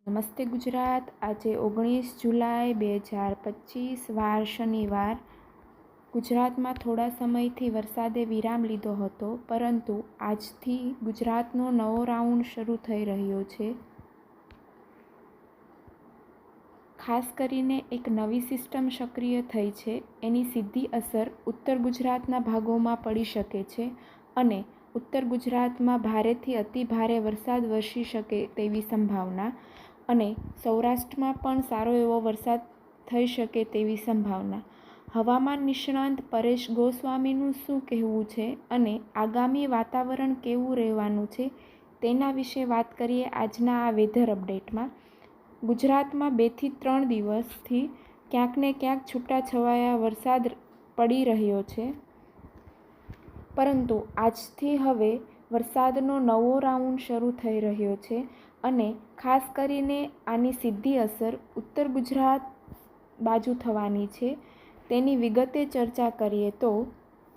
નમસ્તે ગુજરાત. આજે 19 જુલાઈ 2025 વાર શનિવાર. ગુજરાતમાં થોડા સમયથી વરસાદે વિરામ લીધો હતો, પરંતુ આજથી ગુજરાતનો નવો રાઉન્ડ શરૂ થઈ રહ્યો છે. ખાસ કરીને એક નવી સિસ્ટમ સક્રિય થઈ છે. એની સીધી અસર ઉત્તર ગુજરાતના ભાગોમાં પડી શકે છે અને ઉત્તર ગુજરાતમાં ભારેથી અતિ ભારે વરસાદ વરસી શકે તેવી સંભાવના અને સૌરાષ્ટ્રમાં પણ સારો એવો વરસાદ થઈ શકે તેવી સંભાવના. હવામાન નિષ્ણાંત પરેશ ગોસ્વામીનું શું કહેવું છે અને આગામી વાતાવરણ કેવું રહેવાનું છે તેના વિશે વાત કરીએ આજના આ વેધર અપડેટમાં. ગુજરાતમાં 2 થી 3 દિવસથી ક્યાંક ને ક્યાંક છૂટાછવાયા વરસાદ પડી રહ્યો છે, પરંતુ આજથી હવે વરસાદનો નવો રાઉન્ડ શરૂ થઈ રહ્યો છે અને ખાસ કરીને આની સીધી અસર ઉત્તર ગુજરાત બાજુ થવાની છે. તેની વિગતે ચર્ચા કરીએ તો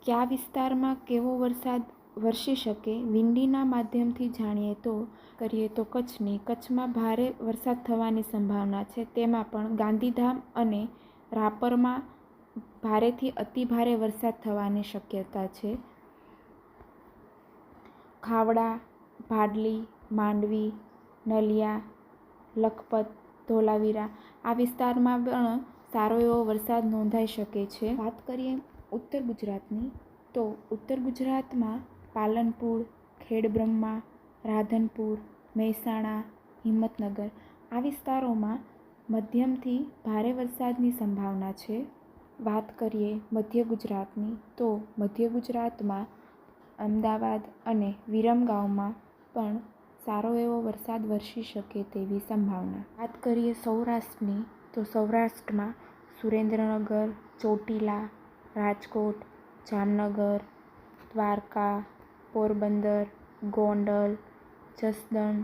કયા વિસ્તારમાં કેવો વરસાદ વરસી શકે વિંડીના માધ્યમથી જાણીએ તો કચ્છમાં ભારે વરસાદ થવાની સંભાવના છે. તેમાં પણ ગાંધીધામ અને રાપરમાં ભારેથી અતિ ભારે વરસાદ થવાની શક્યતા છે. ખાવડા, ભાડલી, માંડવી, નલિયા, લખપત, ધોલાવીરા આ વિસ્તારમાં પણ સારો એવો વરસાદ નોંધાઈ શકે છે. વાત કરીએ ઉત્તર ગુજરાતની તો ઉત્તર ગુજરાતમાં પાલનપુર, ખેડબ્રહ્મા, રાધનપુર, મહેસાણા, હિંમતનગર આ વિસ્તારોમાં મધ્યમથી ભારે વરસાદની સંભાવના છે. વાત કરીએ મધ્ય ગુજરાતની તો મધ્ય ગુજરાતમાં અમદાવાદ અને વિરમગામમાં પણ સારો એવો વરસાદ વરસી શકે તેવી સંભાવના. વાત કરીએ સૌરાષ્ટ્રની તો સૌરાષ્ટ્રમાં સુરેન્દ્રનગર, ચોટીલા, રાજકોટ, જામનગર, દ્વારકા, પોરબંદર, ગોંડલ, જસદણ,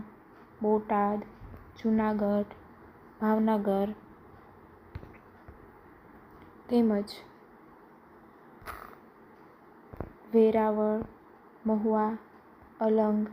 બોટાદ, જૂનાગઢ, ભાવનગર તેમજ વેરાવળ, મહુવા, અલંગ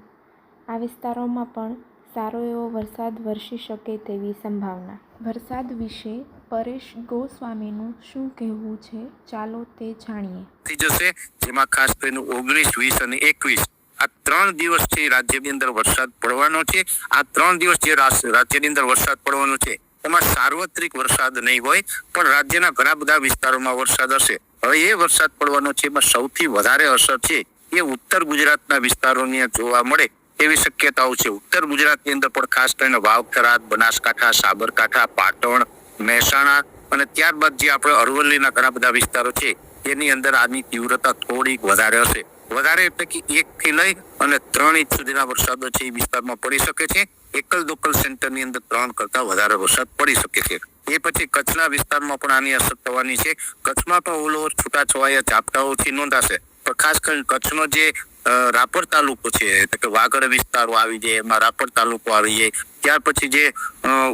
આ વિસ્તારોમાં પણ સારો એવો વરસાદ વરસી શકે તેવી સંભાવના. વરસાદ વિશે પરેશ ગોસ્વામીનું શું કહેવું છે, ચાલો તે જાણીએ. જશે જેમાં ખાસ કરીને 19, 20 અને 21 આ 3 દિવસથી રાજ્યની અંદર વરસાદ પડવાનો છે. આ 3 દિવસ જે રાજ્યની અંદર વરસાદ પડવાનો છે એમાં સાર્વત્રિક વરસાદ નહીં હોય, પણ રાજ્યના ઘણા બધા વિસ્તારોમાં વરસાદ હશે. હવે એ વરસાદ પડવાનો છે એમાં સૌથી વધારે અસર છે એ ઉત્તર ગુજરાતના વિસ્તારોની જોવા મળે એવી શક્યતાઓ છે. ઉત્તર ગુજરાતની અંદર પણ ખાસ કરીને વાવ, થરાદ, બનાસકાંઠા, સાબરકાંઠા, પાટણ, મહેસાણા અને ત્યારબાદ જે આપણે અરવલ્લીના ઘણા બધા વિસ્તારો છે એની અંદર આની તીવ્રતા થોડીક વધારે હશે. વધારે એટલે કે 1 થી લઈ અને 3 ઇંચ સુધીના વરસાદો છે એ વિસ્તારમાં પડી શકે છે. એકલ દોકલ સેન્ટરની અંદર 3 કરતા વધારે વરસાદ પડી શકે છે. એ પછી કચ્છના વિસ્તારમાં પણ આની અસર થવાની છે. કચ્છમાં પણ ઓલ ઓવર છૂટાછવાયા ઝાપટાઓથી નોંધાશે, પણ ખાસ કરીને કચ્છનો જે રાપર તાલુકો છે એટલે કે વાગડ વિસ્તારો આવી જાય એમાં રાપર તાલુકો આવી જાય. ત્યાર પછી જે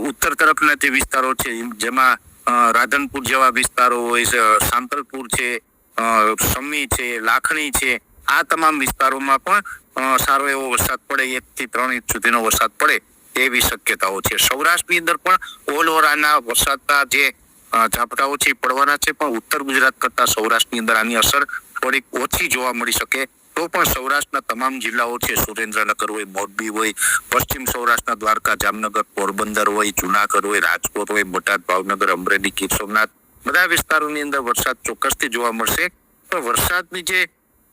ઉત્તર તરફના જે વિસ્તારો છે જેમાં રાધનપુર જેવા વિસ્તારો હોય છે, સાંતલપુર છે, સમી છે, લાખણી છે, આ તમામ વિસ્તારોમાં પણ સારો એવો વરસાદ પડે, 1 થી 3 ઇંચ સુધીનો વરસાદ પડે એવી શક્યતાઓ છે. સૌરાષ્ટ્રની અંદર પણ ઓલ ઓવર આના વરસાદના જે ઝાપટાઓ છે પડવાના છે, પણ ઉત્તર ગુજરાત કરતા સૌરાષ્ટ્રની અંદર આની અસર થોડીક ઓછી જોવા મળી શકે. તો પણ સૌરાષ્ટ્રના તમામ જિલ્લાઓ છે, સુરેન્દ્રનગર હોય, મોરબી હોય, પશ્ચિમ સૌરાષ્ટ્રના દ્વારકા, જામનગર, પોરબંદર હોય, જુનાગઢ હોય, રાજકોટ હોય, બોટાદ, ભાવનગર, અમરેલી, ગીર સોમનાથ બધા વિસ્તારોની અંદર વરસાદ ચોક્કસથી જોવા મળશે. તો વરસાદની જે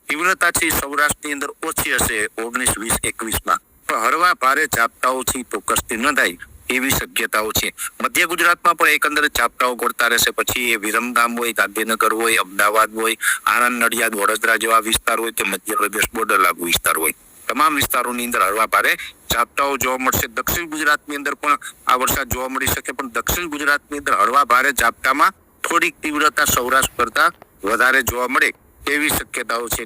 તીવ્રતા છે સૌરાષ્ટ્રની અંદર ઓછી હશે 19, 20, 21માં, પણ હળવા ભારે ઝાપટાઓથી ચોક્કસથી નોંધાય એવી શક્યતાઓ છે. મધ્ય ગુજરાતમાં પણ એકંદરે ઝાપટાઓ પડતા રહેશે. પછી એ વિરમગામ હોય, ગાંધીનગર હોય, અમદાવાદ હોય, આણંદ, નડિયાદ, વડોદરા જેવા વિસ્તાર હોય કે મધ્યપ્રદેશ બોર્ડર લાગુ વિસ્તાર હોય, તમામ વિસ્તારોની અંદર હળવા ભારે ઝાપટાઓ જોવા મળશે. દક્ષિણ ગુજરાતની અંદર પણ આ વરસાદ જોવા મળી શકે, પણ દક્ષિણ ગુજરાતની અંદર હળવા ભારે ઝાપટામાં થોડીક તીવ્રતા સૌરાષ્ટ્ર કરતા વધારે જોવા મળે એવી શક્યતાઓ છે.